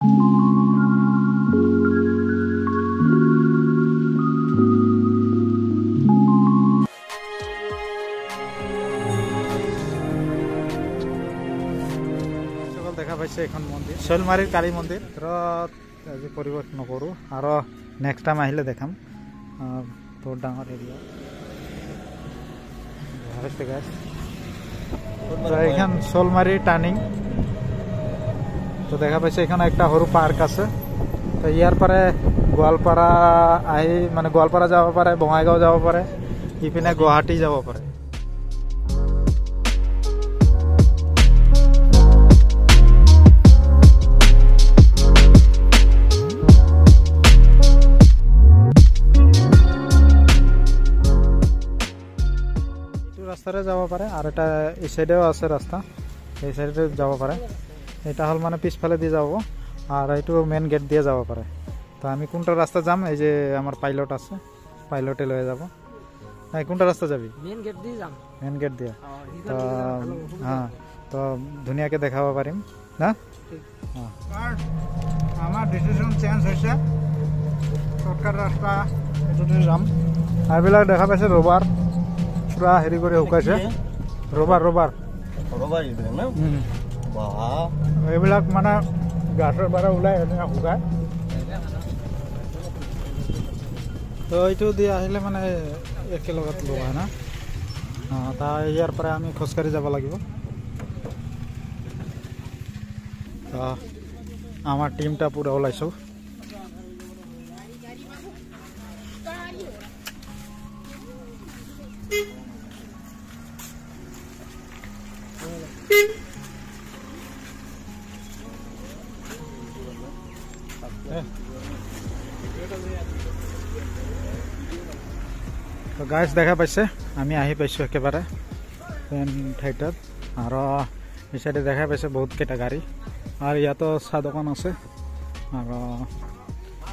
দেখা পাইছে এখন মন্দিৰ শৈলমাৰীৰ কালী মন্দিৰ আজি পৰিৱৰ্তন নকৰোঁ আৰু নেক্সট টাইম আহিলে দেখাম বহুত ডাঙৰ এৰিয়া এইখন শৈলমাৰী টাৰ্ণিং তো দেখা পাইছে এখন একটা সৰু পাৰ্ক আছে তো ইয়াৰ পৰা গোৱালপাৰা আহি মানে গোৱালপাৰা যাব পাৰে বঙাইগাঁও যাব পাৰে ইপিনে গুৱাহাটী যাব পাৰে ৰাস্তাতে যাব পাৰে আৰু এটা এই সাইডেও আছে ৰাস্তা এই সাইডে যাব পাৰে এটা হল মানে পিছফালে দি যাব আৰ এইটো মেইন গেট দিয়ে যাব পাৰে তো আমি কোনটা রাস্তা যাম এই যে আমার পাইলট আছে পাইলটে লয়ে যাব নাই কোনটা রাস্তা যাবি মেইন গেট দিয়ে যাম মেইন গেট দিয়ে তো হ্যাঁ তো ধুনিয়াকে দেখাব পাৰিম না আমাৰ ডিসিশন চেঞ্জ হৈছে শৰ্টকাট ৰাস্তা এটোতে যাম এইবিলাক দেখা পাইছে ৰোবাৰ পুৰা হেৰি কৰি শুকাইছে ৰবাৰ ৰবাৰ ৰবাৰ ইদে না বাহ এইবিলাক মানে গাছৰ পৰা ওলাই এনে শুকায় তো এইটো দি আহিলে মানে একেলগত লোৱা না তাৰ ইয়াৰ পৰা আমি খোজকাঢ়ি যাব লাগিব আমাৰ টিমটা পুৰা ওলাইছো তো গাইজ দেখা পাইছে আমি আহি পাইছো একেবাৰে মেইন ঠাইটাত আৰু এই সাইডে দেখা পাইছে বহুত কেইটা গাড়ী আৰু ইয়াতো চাহ দোকান আছে আৰু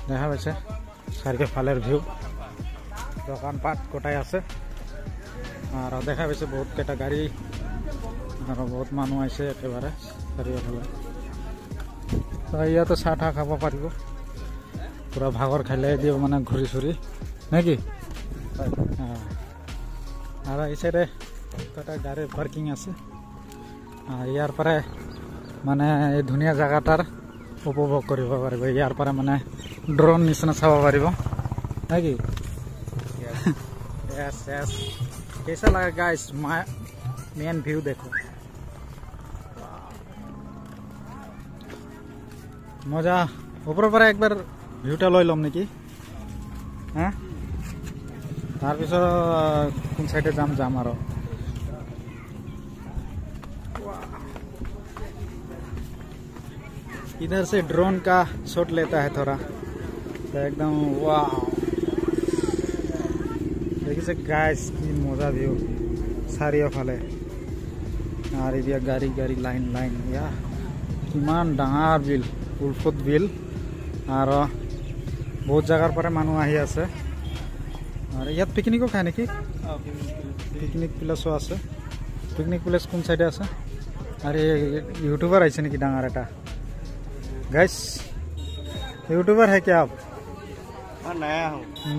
দেখা পাইছে চাৰিওফালৰ ভিউ দোকান পাট গোটাই আছে আৰু দেখা পাইছে বহুত কেইটা গাড়ী আৰু বহুত মানুহ আছে একেবাৰে চাৰিওফালে তো ইয়াতো চাহ ঠাহ খাব পাৰিব পুরা ভাগর খাইলে দিব মানে ঘুরি চুরি নাকি আর এই সাইডে একটা গাড়ির পার্কিং আছে ইয়ার পরে মানে এই ধুনিয়া জায়গাটার উপভোগ কৰিব পাৰিব ইয়াৰ পৰে মানে ড্ৰোন নিচিনা চাব পাৰিব নাকি यस यस कैसा लगा गाइस मेन व्यू देखो मजा ऊपर पर একবার ভিউটা লৈ লম নেকি হ্যাঁ তাৰপিছত কোন সাইডে যাম আৰু इधर से ड्रोन का शॉट लेता है थोड़ा तो एकदम वाह देखिए गाइस की मजा व्यू চাৰিওফালে আৰ এদিকে গাড়ী লাইন ইয়া কিমান ডাঙৰ বিল উলফুত বিল আর বহুত জায়গার পরে মানুষ আহি আছে আর ইয়াত পিকনিকও খায় নাকি পিকনিক প্লেসও আছে পিকনিক প্লেস কোন সাইডে আছে আর यूट्यूबर आइसे नाকি डांगर এটা गाइस यूट्यूबर है क्या आप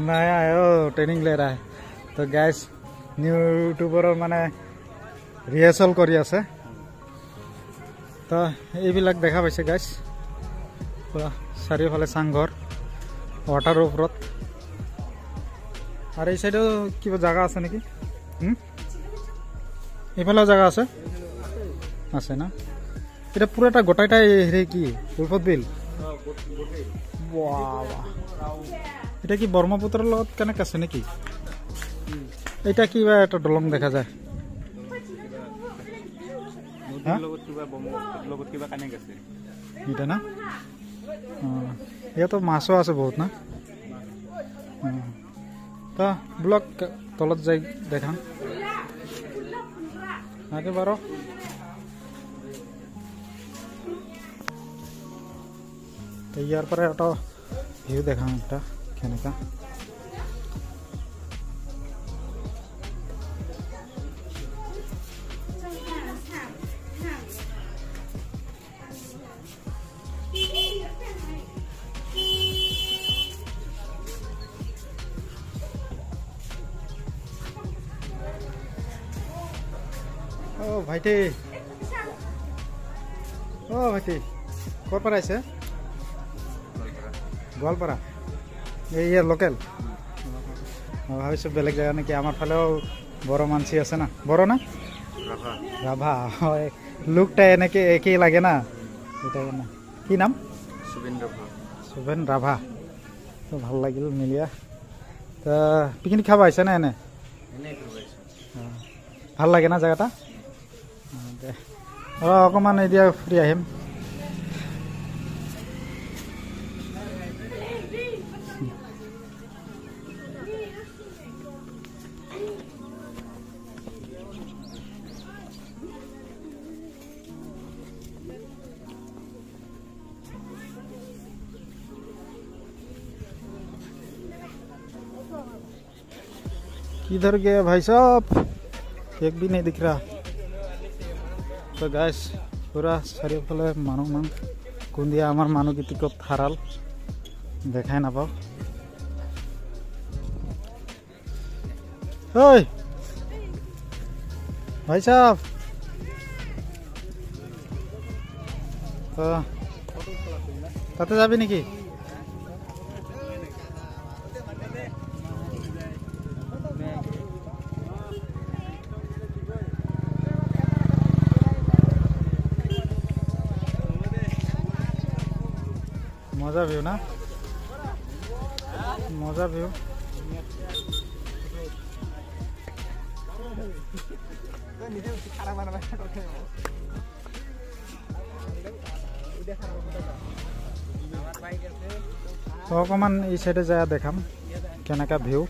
नया है ओ ट्रेनिंग ले रहा है तो गाइस न्यू यूट्यूबर माने रिहर्सल करी আছে তো এইবিলাক দেখা পাইছে गाइस চাৰিওফালে চাংঘৰ ওয়াটাৰৰ ওপৰত আর এই সাইডেও কিবা জায়গা আছে নাকি এইফালেও জায়গা আছে আছে না এটা পুরোটা গোটাইটাই হেরে কি উলফত বিল এটা কি ব্রহ্মপুত্রের লগত কানেক্ট আছে নাকি এটা কিবা একটা দলং দেখা যায় এটা না ইয়াতো মাছও আছে বহুত না তো ব্লক তলত যাই দেখাম আগে বারো তো ইয়ার পরে একটা ভিউ দেখাম একটা কেনেকা ভাইটি ও ভাইটি ক'ৰ পৰা আহিছে গোৱালপাৰা এই লোকেল ভাবিছোঁ বেলেগ জেগা নেকি আমাৰ ফালেও বড়ো মানসি আছে না বড়ো না রাভা হয় লুকটা এনেকে একই লাগে না এটা না কি নাম শুভেন রাভা তো ভাল লাগিল মিলিয়া তা পিকনিক খাব আহিছে না এনে ভাল লাগে না জায়গাটা অকণমান এতিয়া ফুৰি আহিম किधर गया भाई साहब एक भी नहीं दिख रहा तो गाइस पूरा चारियोफाले मानु मान कुंदिया आमार मानु गितिकत हाराल देखाय ना पाओ ओय भाई साहब ताते जाबी नेकी मजा भ्यू ना मजा भ्यू तो अकमान ई साइडे जा देखाम केनेका भ्यू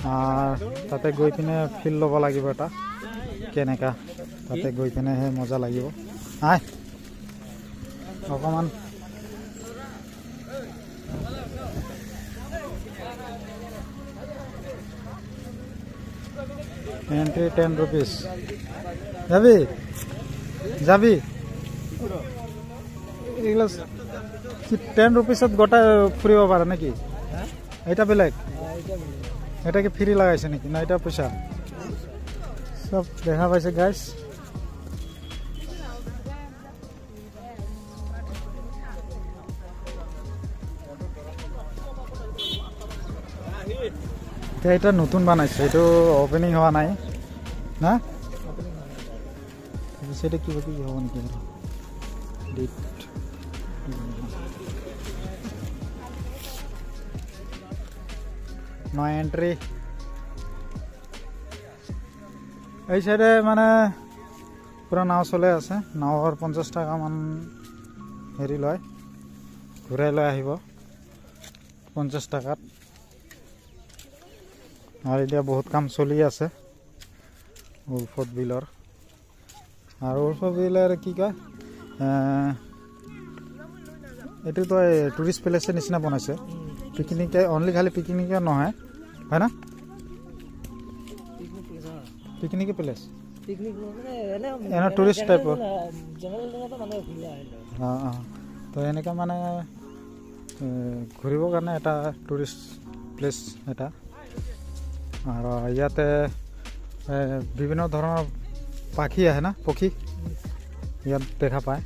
ताते गई पिने फील लब लागिब एटा केनेका ताते गई पिने हे मजा लागिब आय अकमान एंट्री 10 रुपीस जाबी जाबी 10 रुपीस गोटा फुरिब पारे नेकी एटा बेलेग एटा कि फ्री लगाइছে नेकी ना एटा पैसा सब देखा पाइছে गाइस এটা নতুন বানাইছে এটো ওপেনিং হওয়া নাই না সেটা কি কি হবে নাকি ডেট নো এন্ট্রি এই সাইডে মানে পুরা নাও চলে আছে নাওর 50 টাকা মান হেৰি লয় ঘুৰাই লৈ আহিব 50 টাকাত और इतना बहुत काम चलि আছে उल्फत बिलर और उल्फत बिलर की कय एटू तो टूरिस्ट प्लेस निचिना बनाइছে पिकनिक ओनली खाली पिकनिक নহয় है ना पिकनिक प्लेस पिकनिक माने टूरिस्ट टाइप जनरल तो माने हां हां तो এনেকা মানে ঘুৰিব কাৰণে এটা টুৰিষ্ট প্লেस এটা और इते विभिन्न धरण पाखी है ना पक्षी इतना देखा पाए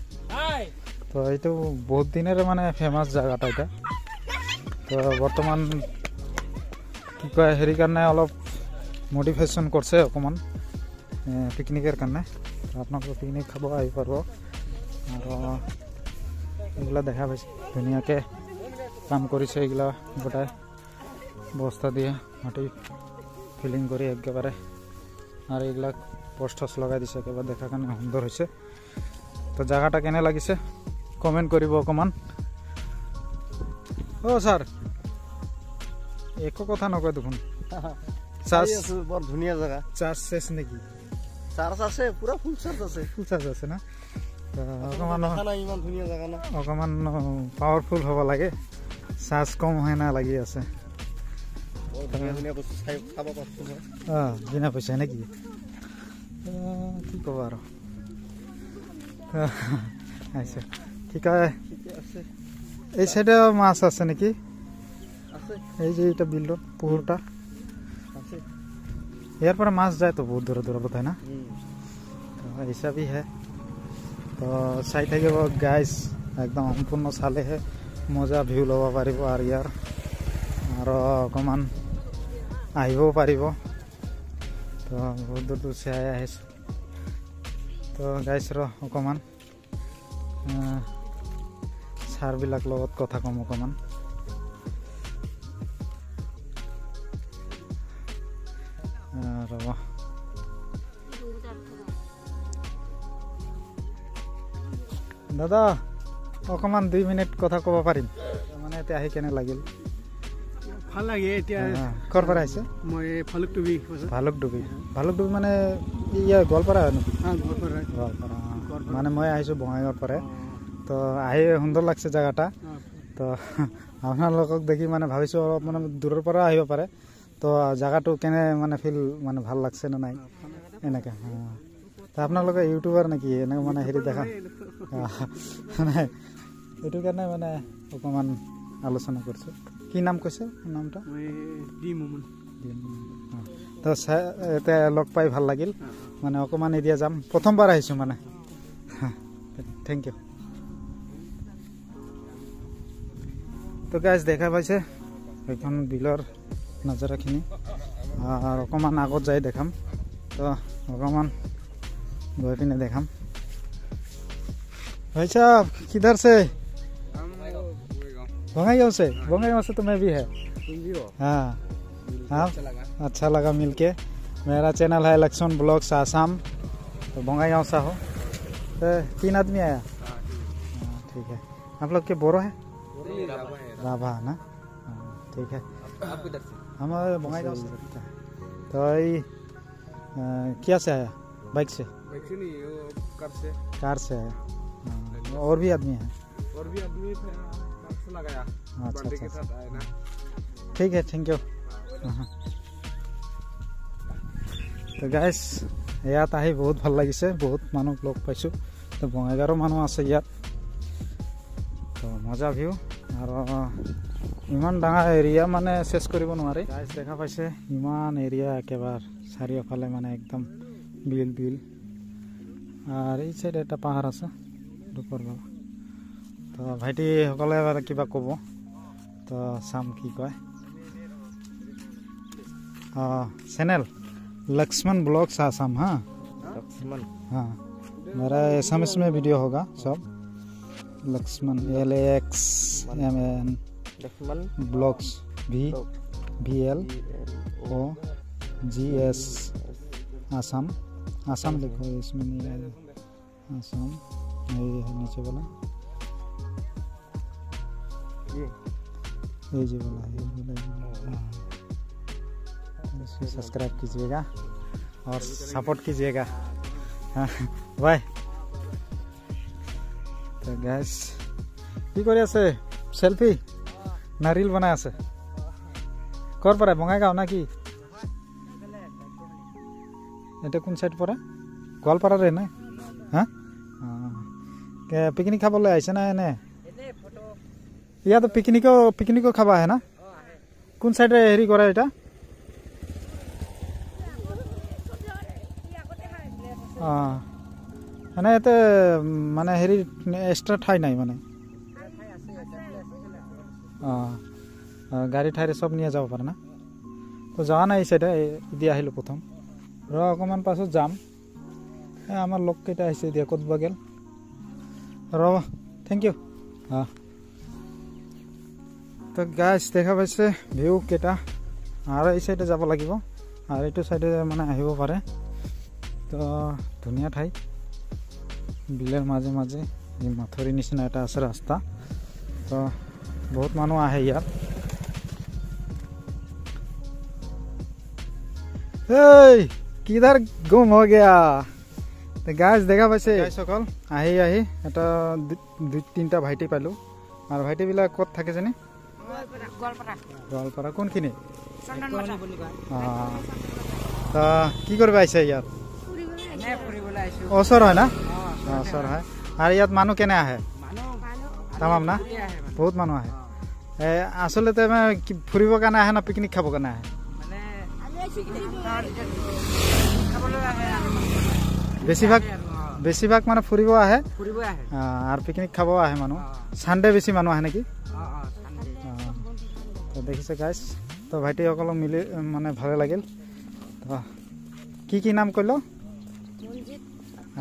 तो ये बहुत दिन माने फेमस जगह इतना तो बर्तमान कि कय हेरी कारण अलग मडिफिकेशन करছে अकमान पिकनिकर कारण अपना पिकनिक खाब आई पार और एगला देखा पास धुनिया के काम करिছে एगला गोटाय बस्ता दिए माटी फिलिंग करी एकेबारे और एगला पोस्टर्स लगा दिছে एकेबारे देखा कारण सुंदर होइছে तो जगहटा केने लागिছে कमेंट करिब अकमान ओ सर एको कथा नकय देखुन चार्ज बर धुनिया जगह चार्ज शेष नेकी चार्ज আছে पूरा फुल चार्ज আছে ना अकमान खाना इमान धुनिया जगह ना अकमान पावरफुल होबा लागे चार्ज कम होय ना लागि আছে बिना पैसा नेकी कि कब और अच्छा ठीक है এই সাইডে মাছ আছে নাকি আছে এই যে এটা বিল্ড পুরোটা আছে এর পরে মাছ যায় তো বহুত দূর দূর বোধ হয় না ऐसा भी है तो চাই থাকিব গাইজ একদম সম্পূৰ্ণ চালেহে মজা ভিউ ল'ব পাৰিব আৰু ইয়াৰ আৰু অকণমান আহিবও পাৰিব তো বহুত দূৰ দূৰ চাই আহিছোঁ তো গাইজ অকণমান ছাৰবিলাক লগত কথা ক'ম অকণমান ৰ'ব দাদা অকণমান 2 মিনিট কথা ক'ব পাৰিম মানে এতিয়া আহি কেনে লাগিল ভাল লাগে এতিয়া ক'ৰ পৰা আহিছে মই ভালুকডুবি মানে ইয়া গোৱালপাৰা নেকি গোৱালপাৰা মানে মই আহিছোঁ বঙাইগাঁৱৰ পৰা তো আহি সুন্দৰ লাগছে জেগাটা তো আপোনালোকক দেখি মানে ভাবিছোঁ অলপ মানে দূৰৰ পৰা আহিব পাৰে তো জেগাটো কেনে মানে ফিল মানে ভাল লাগছে নে নাই এনেকৈ তো আপোনালোকে ইউটিউবাৰ নেকি এনেকৈ মানে হেৰি দেখা নাই এইটো কাৰণে মানে অকণমান আলোচনা কৰিছোঁ কি নাম কৈছে নামটা তো এতিয়া লগ পাই ভাল লাগিল মানে অকণমান এৰিয়া যাম প্ৰথমবাৰ আহিছোঁ মানে থেংক ইউ তো গাইজ দেখা পাইছে এইখন বিলৰ নজাৰাখিনি আৰু অকণমান আগত যাই দেখাম তো অকণমান গৈ পিনে দেখাম भाई साहब किधर से बंगाईगांव से तो मैं भी है हाँ हाँ अच्छा लगा मिलके मेरा चैनल है लक्ष्मण ब्लॉग्स आसाम तो बंगाईगांव से हो तो 3 आदमी आया ठीक है आप लोग के बोरो है राभा ना ठीक है हम बंगाईगांव से तो क्या से आया बाइक से कार से आया और भी आदमी हैं अच्छा ठीक है थैंक यू তো গাইজ ইয়াত আহি বহুত ভাল লাগিছে বহুত মানুহ লগ পাইছোঁ তো বঙাইগাঁৱৰ মানুহ আছে ইয়াত তো মজা ভিউ আৰু ইমান ডাঙৰ এৰিয়া মানে চেছ কৰিব নোৱাৰি গাইজ দেখা পাইছে ইমান এৰিয়া একেবাৰে চাৰিওফালে মানে একদম বিল আৰু এই চাইডে এটা পাহাৰ আছে তো ভাইটিসকলে কিবা ক'ব তো চাম কি কয় चैनल लक्ष्मण ब्लॉग्स आसाम हाँ लक्ष्मण हाँ मेरा एसएमएस में वीडियो होगा सब Laxman LAXMN Laxman vlogs VLOGS Assam लिखो इसमें नहीं है आसाम ये है नीचे वाला ये जी वाला सब्सक्राइब कीजिएगा और सपोर्ट कीजिएगा बाय तो गैस কি কৰি আছে সেলফি না ৰিল বনাই আছে কৰ পৰা বঙাইগাঁও না কি এটা কোন সাইড পৰা গোৱালপাৰাৰে না হা পিকনিক খাবলৈ আহিছে না এনে ইয়াতো পিকনিকো খাব আহে না কোন সাইডে হেৰি কৰে এটা মানে ইয়াতে মানে হেৰি এক্সট্ৰা ঠাই নাই মানে গাড়ী ঠাইৰে চব নিয়ে যাব পাৰে না তো যোৱা নাই চাইডে এতিয়া আহিলোঁ প্ৰথম অকণমান পাছত যাম আমাৰ লগকেইটা আহিছে এতিয়া ক'ত বা গ'ল ৰ'ব থেংক ইউ তো গাইজ দেখা পাইছে ভিউ কেইটা আৰু এই চাইডে যাব লাগিব আৰু এইটো চাইডে মানে আহিব পাৰে তো ধুনীয়া ঠাই বিলৰ মাজে মাজে এই মাথৰি নিচিনা এটা আছে ৰাস্তা তো বহুত মানুহ আহে ইয়াত এই কিধৰ গুম হৈ গয়া তো গাইজ দেখা পাইছে সকল আহি এটা 2-3টা ভাইটি পালোঁ আৰু ভাইটিবিলাক ক'ত থাকে জানি গোৱালপাৰা কোনখিনি তো কি কৰিব আহিছে ইয়াত ওচৰ হয় না ওচৰ হয় আৰু ইয়াত মানুহ কেনে আহে তামাম না বহুত মানুহ আহে আচলতে ফুৰিবৰ কাৰণে আহে না পিকনিক খাবৰ কাৰণে আহে বেছিভাগ মানে ফুৰিব আহে ফুৰিব আহে আৰু পিকনিক খাব আহে মানুহ সানডে বেছি মানুহ আহে নেকি তো দেখিছে গাইজ তো ভাইটিসকলক মিলি মানে ভালে লাগিল তো কি নাম কইল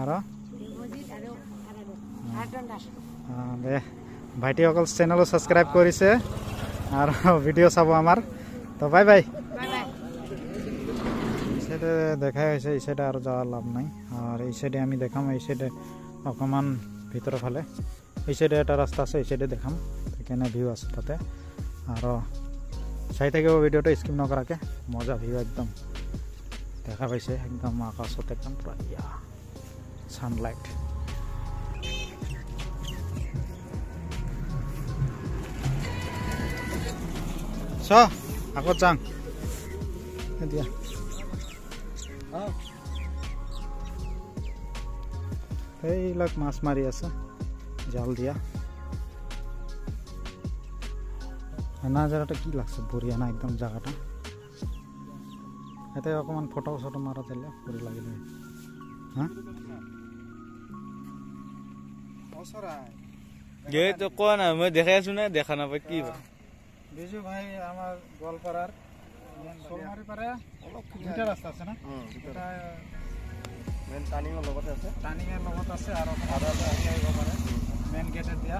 আৰু দে ভাইটিসকল চেনেলো ছাবস্ক্ৰাইব কৰিছে আৰু ভিডিঅ' চাব আমাৰ তো বাই বাই সাইডে দেখাই হয়েছে এই সাইডে আর যাওয়ার লাভ নাই আর এই সাইডে আমি দেখাম এই সাইডে অকমান ভিতরের ফালে এই সাইডে একটা রাস্তা আছে এই সাইডে দেখাম কেনে ভিউ আছে তাতে আর চাই থাকিব ভিডিওটা স্কিপ নকৰাকে মজা ভিউ একদম দেখা পাইছে একদম আকাশত একদম পুৰা ইয়া সানলাইট চ আগত যাং দিয়া এইবিলাক মাছ মাৰি আছে জাল দিয়া নাজাৰাটা কি লাগছে বঢ়িয়া না একদম জায়গাটা এতে অকমান ফটো মারা যাইলে পরি লাগিলে হ্যাঁ তো কোন মই দেখাই আছো না দেখা না পাই কি বিজু ভাই আমার গোয়ালপাড়ার সোলমারি পারে দুইটা রাস্তা আছে না এটা মেন টানিংৰ লগত আছে আর আহিব পারে মেন গেটের দিয়া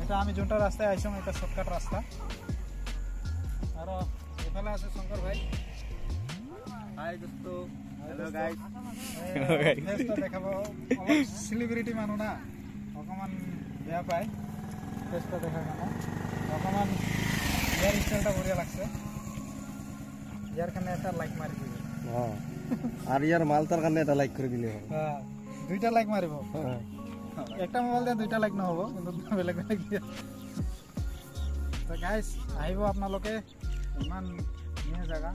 এটা আমি যোনটা রাস্তায় আইছম এটা শর্টকাট রাস্তা আর এখানে আছে শঙ্কর ভাই হাই দোস্ত হ্যালো গাইস ফেসটা দেখাবো সেলিব্রিটি মানুষ না অকমান বেয়া পায় ফেসটা দেখা কেন অকমান ইয়ার স্টাইলটা বঢ়িয়া লাগছে ইয়ার কারণে একটা লাইক মারি দিবি আর ইয়ার মালটার কারণে এটা লাইক করে দিলে হবে হ্যাঁ দুইটা লাইক মারিব একটা মোবাইল দিয়ে দুইটা লাইক নহব কিন্তু বেলেগ বেলেগ দিয়া তো গাইস আহিব আপোনালোকে ইমান ধুনীয়া জায়গা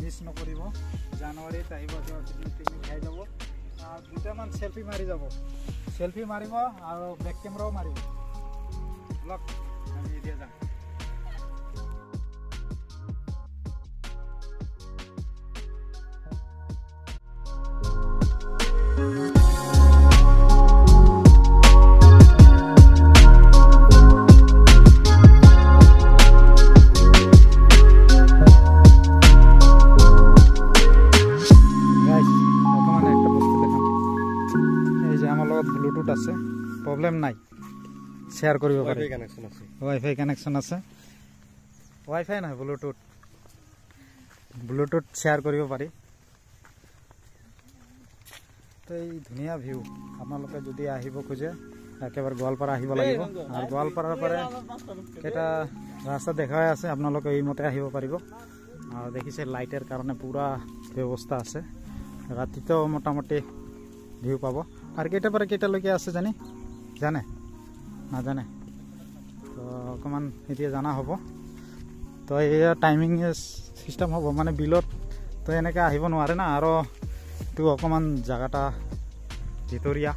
মিছ নকৰিব জানুৱাৰীত আহিব পিকনিক খাই যাব আৰু দুটামান সেলফি মাৰি যাব সেলফি মাৰিব আৰু বেক কেমেৰাও মাৰিব ব্লগ আমি এতিয়া যাম ব্লুটুথ আছে প্ৰবলেম নাই শেয়াৰ কৰিব পাৰি ওয়াইফাই কানেকশন আছে ওয়াইফাই নহয় ব্লুটুথ শেয়াৰ কৰিব পাৰি তো এই ধুনীয়া ভিউ আপোনালোকে যদি আহিব খোজে একেবাৰে গোৱালপাৰা আহিব লাগিব আৰু গোৱালপাৰাৰ পৰা এটা ৰাস্তা দেখাই আছে আপোনালোকে এই মতে আহিব পাৰিব আৰু দেখিছে লাইটেৰ কাৰণে পুৰা ব্যৱস্থা আছে ৰাতিটো মোটামুটি ভিউ পাব আর কেইটা পরে কেইটালৈকে আছে জানে না জানে তো অকমান এতিয়া জানা হ'ব তো এই টাইমিং সিস্টেম হ'ব মানে বিলত তো এনেকৈ আহিব নোৱাৰে না আৰু তো অকমান জায়গাটা ভিতৰীয়া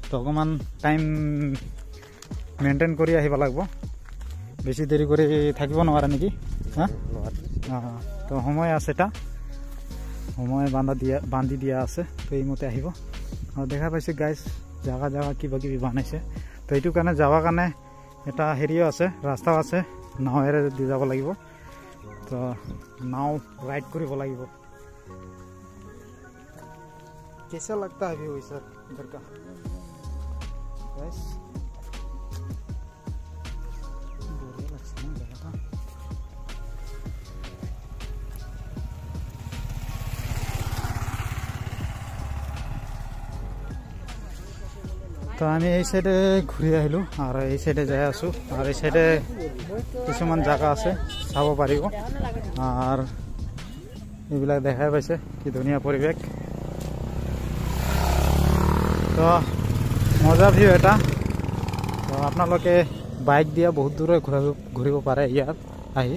তো অকমান টাইম মেইনটেইন কৰি আহিব লাগিব বেছি দেৰি কৰি থাকিব নোৱাৰে নেকি হ্যাঁ তো সময় আছে এটা সময় বান্ধি দিয়া আছে তো এই মতে আহিব আৰু দেখা পাইছে গাইজ জাগা কিবা কিবি বনাইছে তো এইটো কাৰণে যাবৰ কাৰণে এটা হেৰিও আছে ৰাস্তাও আছে নাৱেৰে দি যাব লাগিব তো নাও ৰাইড কৰিব লাগিব कैसा लगता है व्यू सर इधर का गाइस তো আমি এই সাইডে ঘুরি আহিলো আর এই সাইডে যাই আছো আর এই সাইডে কিছুমান জায়গা আছে চাব পাৰিব আৰ এইবিলাক দেখাই পাইছে কি ধুনীয়া পৰিৱেশ তো মজা ভিউ এটা তো আপোনালোকে বাইক দিয়া বহুত দূৰ ঘূৰিব পাৰে ইয়াত আহি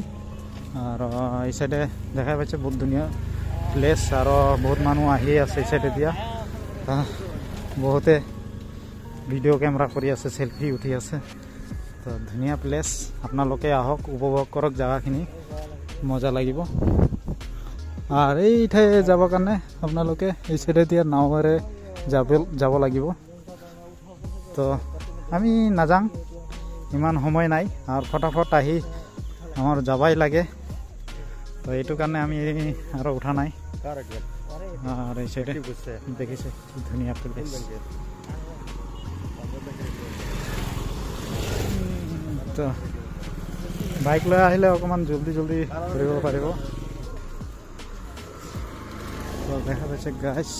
আৰু এই সাইডে দেখাই পাইছে বহুত ধুনীয়া প্লেস আৰু বহুত মানুহ আহি আছে এই সাইডে দিয়া বহুতে ভিডিও ক্যামেৰা কৰি আছে সেলফি উঠি আছে তো ধুনীয়া প্লেস আপোনালোকে আহক উপভোগ কৰক জায়গাখিনি মজা লাগিব আৰ এই ঠাই যাবৰ কাৰণে আপোনালোকে এই সাইডে দিয়া নাৱেৰে যাব লাগিব তো আমি নাযাং ইমান সময় নাই আৰ ফটাফট আহি আমাৰ যাবাই লাগে তো এইটো কাৰণে আমি আৰু উঠা নাই আৰ এই সাইডে দেখিছে কি ধুনীয়া পৰিবেশ তো বাইক লৈ আহিলে অকমান জলদি ঘূৰিব পাৰিব তো দেখা পাইছে গাইজ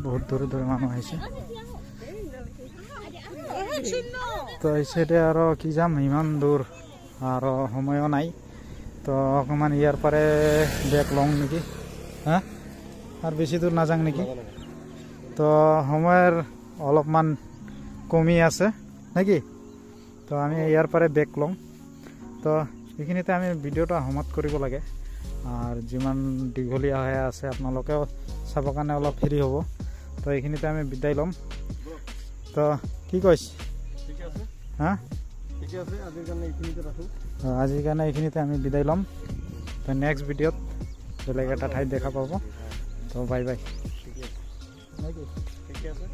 বহুত দূৰে মানুহ আহিছে তো এই সাইডে আৰু কি যাম ইমান দূৰ আৰু সময়ো নাই তো অকমান ইয়াৰ পাৰে বেক লং নেকি হ্যাঁ আর বেশি দূর না যাং নেকি তো সময়ের অলপমান কমি আছে নাকি তো আমি ইয়াৰ পাৰে বেক লং তো এইখিনিতে আমি ভিডিওটা সমাপ্ত কৰিব লাগে আৰ যিমান দীঘলীয়া হৈ আছে আপোনালোকেও চাবৰ কাৰণে অলপ ফ্ৰী হ'ব তো এইখিনিতে আমি বিদায় ল'ম তো কি কৈছ ঠিক আছে হ্যাঁ ঠিক আছে আজিৰ কাৰণে এইখিনিতে ৰাখো আজিৰ কাৰণে এইখিনিতে আমি বিদায় ল'ম তো নেক্সট ভিডিঅ'ত বেলেগ এটা ঠাইত দেখা পাব তো বাই বাই ঠিক আছে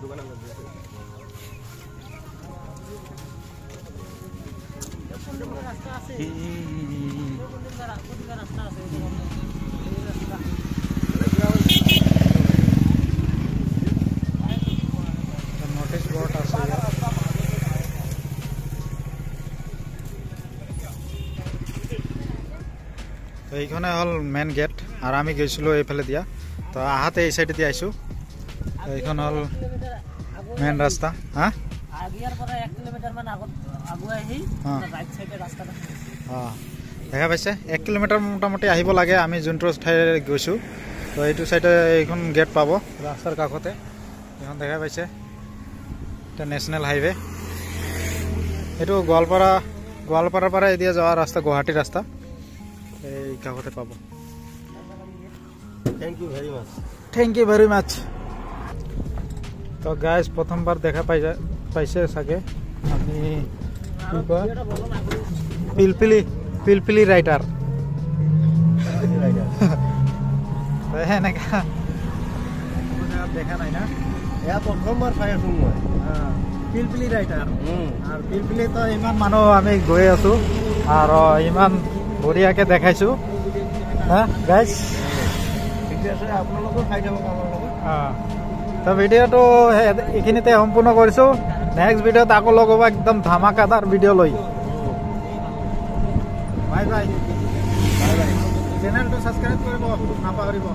দোকানে নোটিশ বোর্ড আছে তো এইখানে হল মেন গেট আর আমি গেছিলো এইফালে দিয়া তো আহাতে এই সাইডে দিয়ে আইছো তো এইখন হল মেন রাস্তা হ্যাঁ দেখা পাইছে 1 কিলোমিটার মোটামুটি আহিব লাগে আমি যোনটো ঠাই গৈছো তো এইটো সাইডে এইখন গেট পাব রাস্তার কাষতে এখন দেখা পাইছে এটা ন্যাশনাল হাইওয়ে এইটো গোৱালপাৰাৰ পৰা এদিয়া যাওয়া ৰাস্তা গুৱাহাটী রাস্তা এই কাষতে পাব থ্যাংক ইউ ভেরি মাচ তো গাইজ প্রথমবার দেখা পাইছে সাগে আমি কি কয় পিলপিলি রাইডার এনেকা দেখা নাই না এয়া প্ৰথমবাৰ চাই আছো মই পিলপিলি রাইডার আর পিলপিলি তো ইমান মানুহ আমি গৈ আছো আর ইমান বঢ়িয়াকে দেখাইছো হ্যাঁ গাইজ ঠিক আছে আপোনালোকেও খাই যাব আমাৰ লগত তো ভিডিওটো এইখিনিতে সম্পূৰ্ণ কৰিছো নেক্সট ভিডিওত আকৌ লগ হ'ব একদম ধামাকাদাৰ ভিডিঅ' লৈ বাই বাই চেনেলটো ছাবস্ক্ৰাইব কৰিব নাপাহৰিব